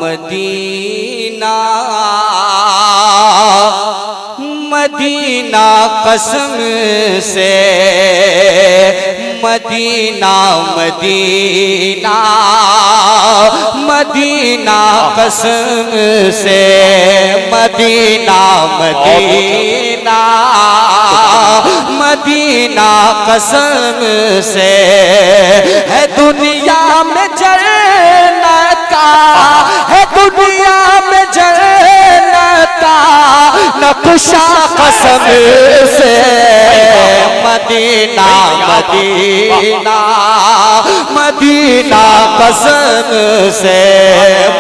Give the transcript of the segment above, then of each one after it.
Medina Medina कसम से Medina Medina Medina कसम से मदीना मदीना मदीना कसम से है दुनिया में जन्नत का है दुनिया में जन्नत का नक्शा कसम से मदीना मदीना मदीना कसम से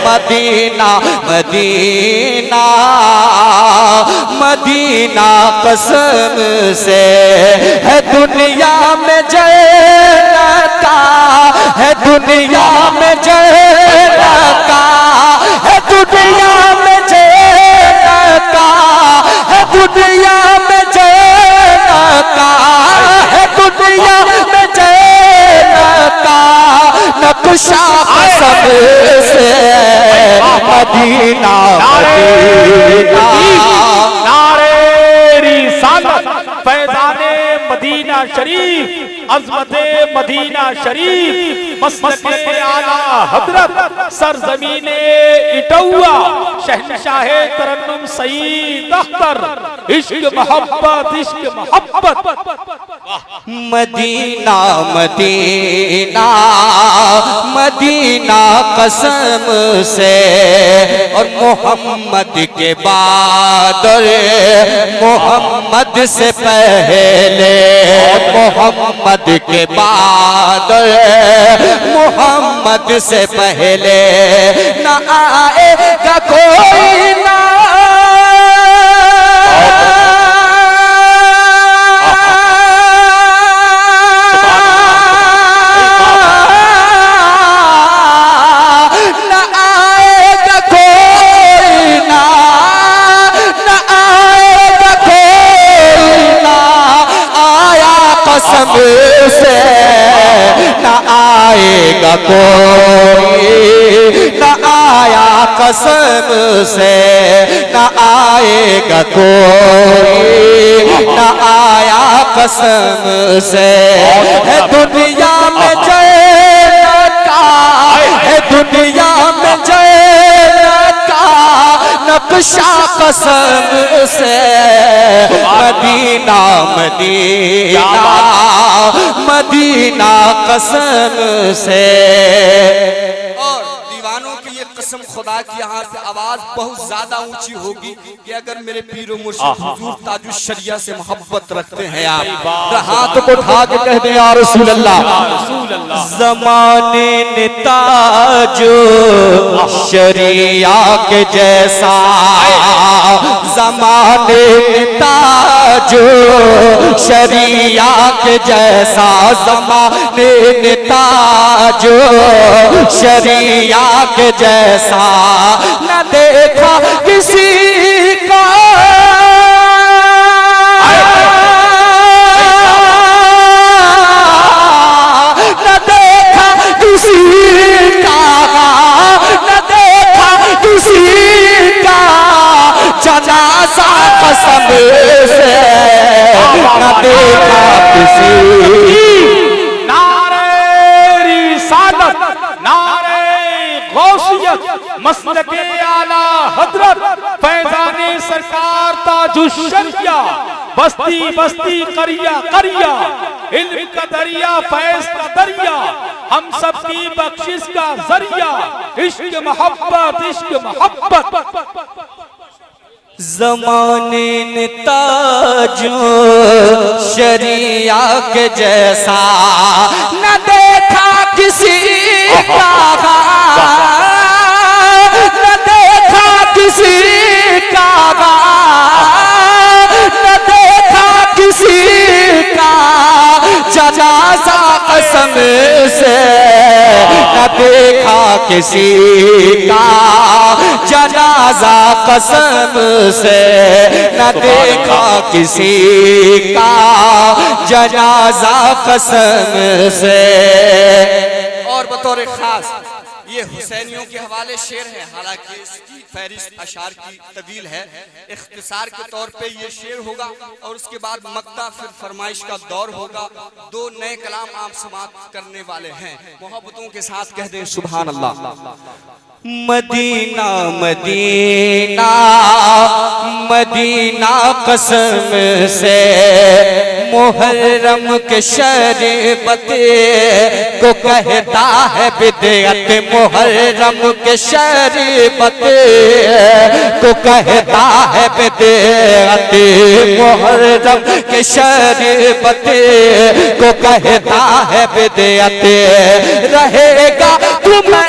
मदीना मदीना मदीना कसम से है दुनिया में जन्नत का है दुनिया में जन्नत का है दुनिया में जन्नत का है दुनिया में जन्नत का है दुनिया में जन्नत का नक्शा कसम से मदीना मदीना नारे रिसालत फैज़ाने मदीना शरीफ अज़मते मदीना शरीफ मसलके आला हज़रत सरज़मीने इटौआ शहंशाहे तरन्नुम सईद अख्तर इश्क मोहब्बत मदीना मदीना मदीना कसम से और मोहम्मद के बाद मोहम्मद से पहले मोहम्मद के बाद मोहम्मद से पहले न आएगा कोई ना कसम से न आएगा कोई न आया कसम से न आएगा कोई न आया कसम से है दुनिया में जन्नत का है दुनिया में जन्नत का नक्शा कसम से मदीना मदीना मदीना कसम से। और दीवानों की ये कसम खुदा की यहाँ से आवाज बहुत ज्यादा ऊंची होगी कि अगर मेरे पीरो मुर्शिद हुजूर ताजुश शरिया से मोहब्बत रखते हैं आप हाथ को उठा के कह दें या रसूल अल्लाह। ज़माने ने ताजो शरिया के जैसा ज़माने ने ताजो शरिया के जैसा ज़माने ने ताजो शरिया के जैसा न देखा किसी का न देखा किसी का न देखा किसी का जनाजा कसम से न देखा किसी। नारे रिसालत नारे गौसियत मसलके आला हज़रत फैज़ाने सरकार ताजुश शरिया बस्ती बस्ती करिया करिया इल्म का दरिया फैज़ का दरिया हम सब की बख्शिश का जरिया इश्क मोहब्बत ज़माने ने ताजो शरिया के जैसा न देखा किसी का न देखा किसी का न देखा किसी का जनाजा कसम से न देखा किसी का जनाजा कसम से न देखा किसी का जनाजा कसम से। और बतौर खास ये ये हुसैनियों के हवाले शेर है, हालांकि इसकी फहरिस्त अशार की तवील है। इख्तिसार के तौर पे ये शेर होगा और उसके बाद मक्ता, फिर फरमाइश का दौर होगा। दो नए कलाम आप समाप्त करने वाले हैं, मोहब्बतों के साथ कह दें सुभान अल्लाह। मदीना मदीना मदीना कसम से मुहर्रम के शरीबत को कहता है बिदअत, मुहर्रम के शरीबत को कहता है बिदअत, मुहर्रम के शरीबत को कहता है बिदअत। रहेगा तुम्हें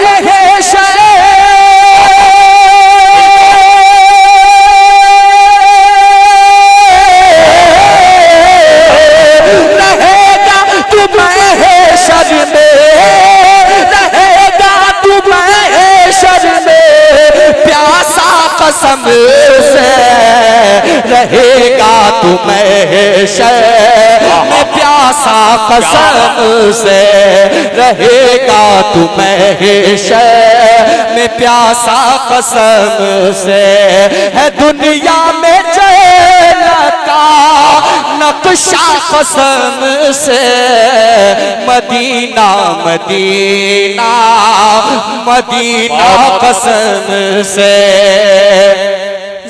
कसम से रहेगा तुम्हें शर में प्यासा, कसम से रहेगा तुम्हें शर में प्यासा, कसम से है दुनिया में चैन का नक्शा, कसम से मदीना मदीना मदीना कसम से।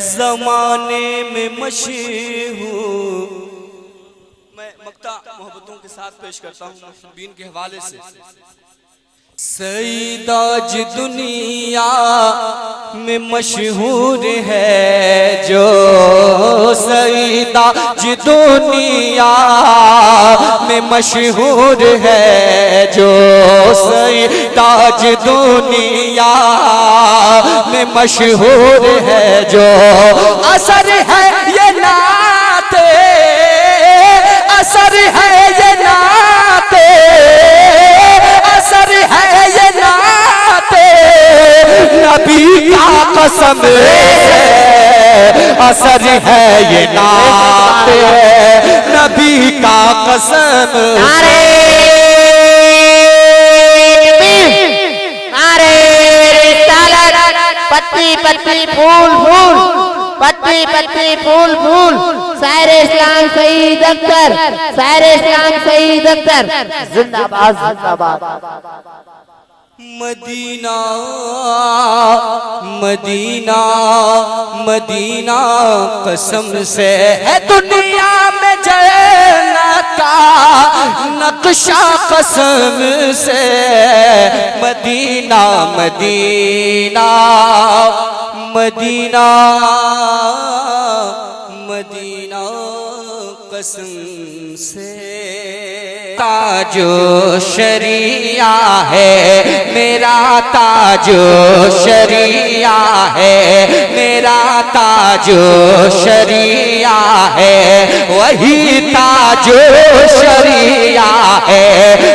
जमाने में मशहूर मैं मक्ता मोहब्बतों के साथ पेश करता हूँ मुहब्बीन के हवाले से। सईदाज दुनिया में मशहूर है जो, सईदाज दुनिया में मशहूर है जो, सईदाज दुनिया में मशहूर है जो। असर है ये नाते, असर है ये नाते, असर है ये नाते नबी का कसम से, असर है ये नाते नबी का कसम। नारे रिसालत, पत्ती पत्ती फूल फूल, पत्ती पत्ती फूल फूल, शायर इस्लाम शहीद अख्तर, शायर इस्लाम शहीद अख्तर जिंदाबाद जिंदाबाद। मदीना मदीना मदीना कसम से है दुनिया में जन्नत का नक्शा, कसम से मदीना मदीना मदीना मदीना कसम से। ताजो शरिया है मेरा, ताजो शरिया है मेरा, ताजो शरिया है वही ताजो शरिया है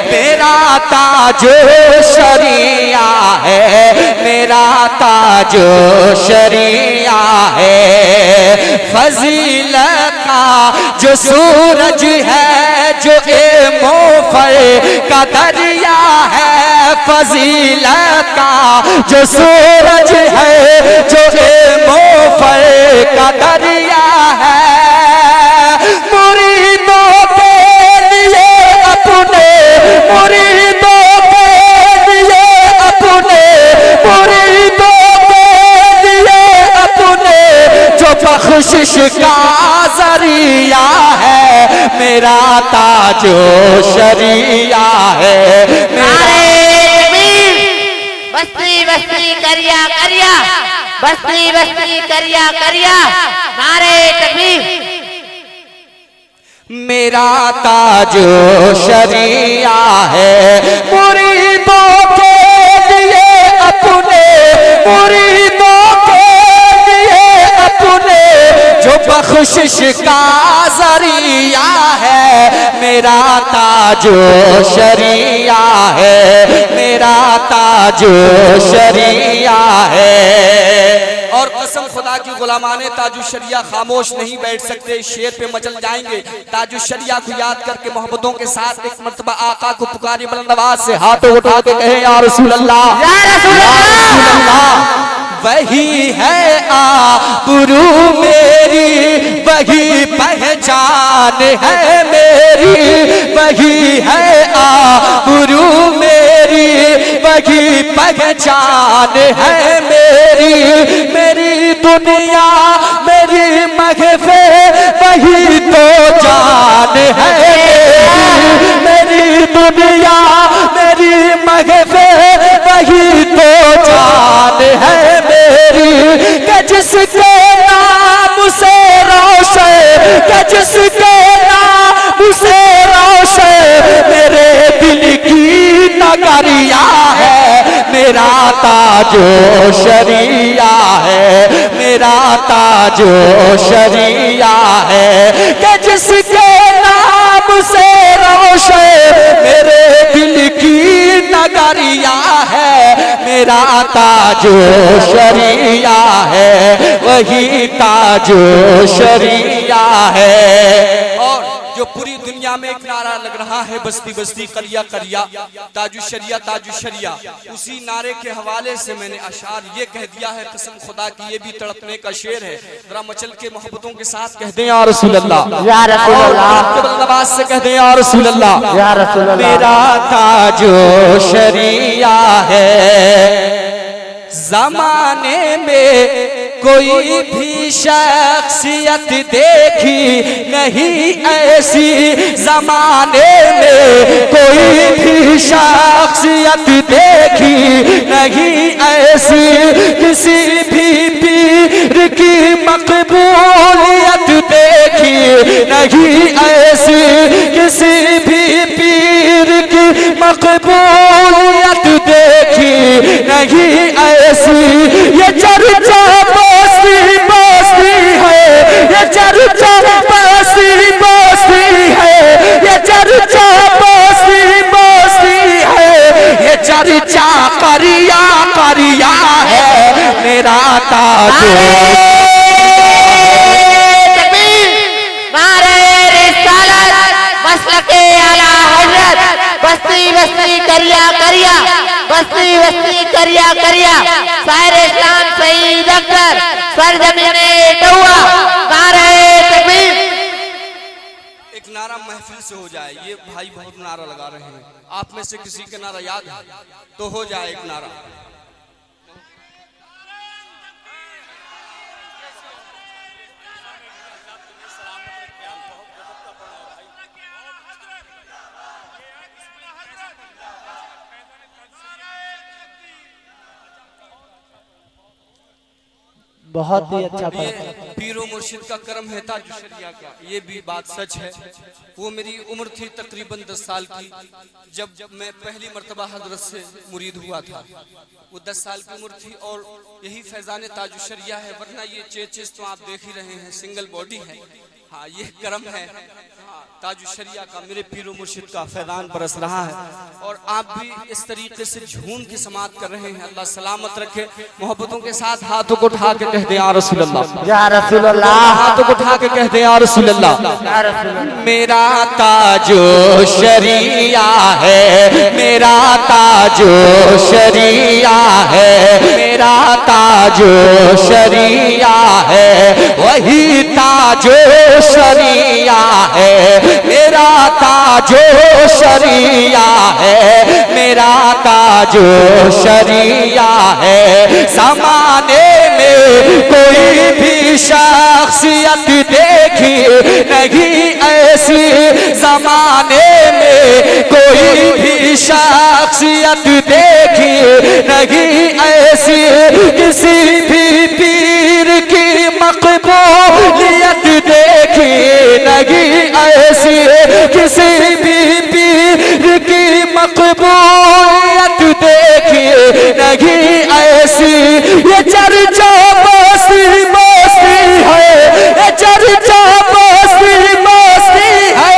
मेरा, ताजो शरिया है मेरा, ताजो शरिया है। फजीलत का जो सूरज है जो मोफर का दरिया है, फजीलत का जो सूरज है जो मोफर का दरिया है। मुरीदों के लिए अपने, मुरीदों के लिए अपने, मुरीदों के लिए अपने जो बख्शिश का जरिया है मेरा, ताजो शरिया है मेरा। बस्ती बस्ती करिया करिया, बस्ती बस्ती करिया करिया, नारे तकबीर। मेरा ताजो शरिया है मुरीदों के लिए अपने, मुरीदों के लिए अपने जो बख्शिश का जरिया है मेरा, ताजो शरिया है मेरा, ताजो शरिया है। और कसम खुदा की गुलामाने ताजुशरिया खामोश नहीं बैठ सकते, शेर पे मचल जाएंगे। ताजुशरिया को याद करके मोहब्बतों के साथ एक मर्तबा आका को पुकारी बुलंद आवाज से, हाथों उठा के कहे या रसूल अल्लाह, या रसूल अल्लाह। वही है आबरू मेरी, वही पहचान है मेरी, वही है आबरू मेरी, वही पहचान है मेरी। मेरी दुनिया मेरी महफिल वही तो जान है मेरी। मेरी दुनिया मेरी महफिल वही तो जान है मेरी। कि जिसके नाम से रोशन, कि जिसके नाम से रोशन मेरे दिल की नगरिया है, मेरा ताजो शरिया है, मेरा ताजो शरिया है। कि जिसके नाम से रोशन मेरे दिल की नगरिया है, मेरा ताजो शरिया है, वही ताजो शरिया है। और जो पूरी दुनिया में एक नारा लग रहा है, बस्ती बस्ती करिया करिया, ताजुशरिया ताजुशरिया, उसी नारे के हवाले से मैंने अशार ये कह दिया है। कसम खुदा की ये भी तड़पने का शेर है, जरा मचल के मोहब्बतों के साथ कह दें या रसूल अल्लाह, या रसूल अल्लाह। नवाज से कह दें या रसूल अल्लाह, या रसूल अल्लाह। मेरा ताजो शरिया है। जमाने में कोई भी शख्सियत देखी नहीं ऐसी, जमाने में कोई भी शख्सियत देखी नहीं ऐसी। किसी भी पीर की मकबूलियत देखी नहीं ऐसी, किसी भी पीर की मकबूलियत देखी नहीं ऐसी। ये चर्चा बस्ती बस्ती है, ये चर्चा बस्ती बस्ती है, ये चर्चा बस्ती बस्ती है, ये चर्चा करिया करिया है, मेरा ताजो। बस्ती बस्ती करिया करिया, बस्ती बस्ती करिया करिया, शायर इस्लाम शहीद अख्तर सरजमीने टहुआ, नारे तकबीर। एक नारा महफिल से हो जाए, ये भाई बहुत नारा लगा रहे हैं, आप में से किसी के नारा याद है तो हो जाए एक नारा। बहुत ही अच्छा ये पीरो मुर्शिद का करम है ताजुशरिया का, ये भी बात सच है। वो मेरी उम्र थी तकरीबन 10 साल की जब मैं पहली मर्तबा हजरत से मुरीद हुआ था। वो 10 साल की उम्र थी और यही फैजान ताजुशरिया है, वरना ये चेचिस तो आप देख ही रहे हैं, सिंगल बॉडी है। हाँ, ये करम है ताजुशरिया का, मेरे पीरो मुर्शिद का फैजान बरस रहा है और आप भी इस तरीके से झूम की समात कर रहे हैं। अल्लाह सलामत रखे। मोहब्बतों के साथ हाथों को उठा के कह दे या रसूल अल्लाह, या रसूल अल्लाह। हाथों को उठा के कह दे या रसूल अल्लाह, या रसूल अल्लाह। मेरा ताजो शरिया है, मेरा ताजो शरिया है, मेरा ताजो शरिया है, वही ताजो शरिया है, मेरा ताजो शरिया है, मेरा ताजो शरिया है। ज़माने में कोई भी शख्सियत देखी नहीं ऐसी, ज़माने में कोई भी शख्सियत देखी नहीं ऐसी। किसी भी पीर की मकबूलियत देखी नहीं ऐसी, किसी भी पीर की मकबूलियत देखी नहीं ऐसी। ये चर्चा बस्ती बस्ती है, ये चर्चा बस्ती बस्ती है,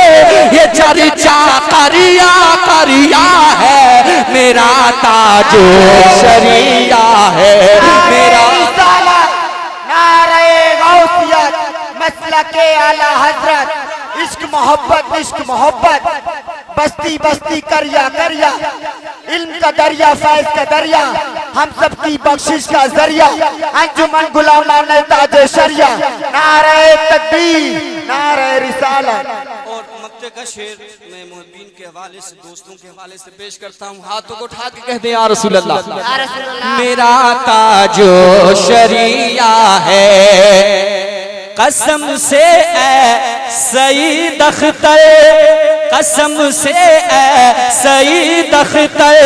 ये चर्चा करिया करिया है, मेरा ताजो शरिया है, मेरा दरिया के आला हजरत इश्क मोहब्बत बस्ती बस्ती करिया करिया इल्म का दरिया फैज का दरिया हम सब की बख्शिश का जरिया अंजुमन गुलामाने ताजे शरिया नारे तकबीर नारे रिसालत। और मक्के का शेर मैं मुहिब्बीन के हवाले से दोस्तों के हवाले से पेश करता हूँ। हाथों को उठा के कहते हैं या रसूल अल्लाह। या रसूल अल्लाह। मेरा ताजो शरिया है कसम से ऐ सईद अख्तर, कसम से ऐ सईद अख्तर,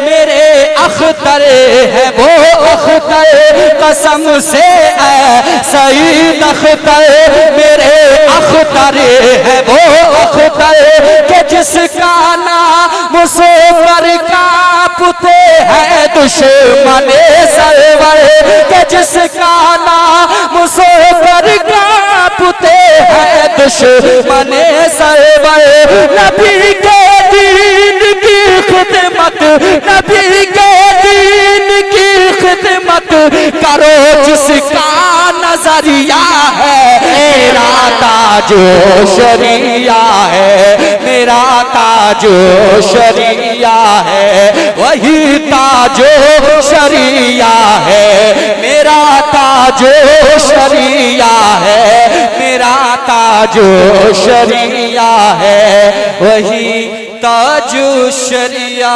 मेरे अख्तर है वो अख्तर, कसम से ऐ सईद अख्तर, मेरे अख्तर है वो अख्तर, के जिसका नाम मुसव्वर कांपते हैं दुश्मन सरवर, के जिसका नाम मुसव्वर कांपते हैं दुश्मन सरवर। नबी के दीन की खिदमत, नबी के दीन की खिदमत करो जिसका नजरिया है, मेरा ताजो शरिया है, मेरा ताजो शरिया है, वही ताजो शरिया है, मेरा ताजो शरिया है, मेरा ताजो शरिया है, वही ताजो शरिया।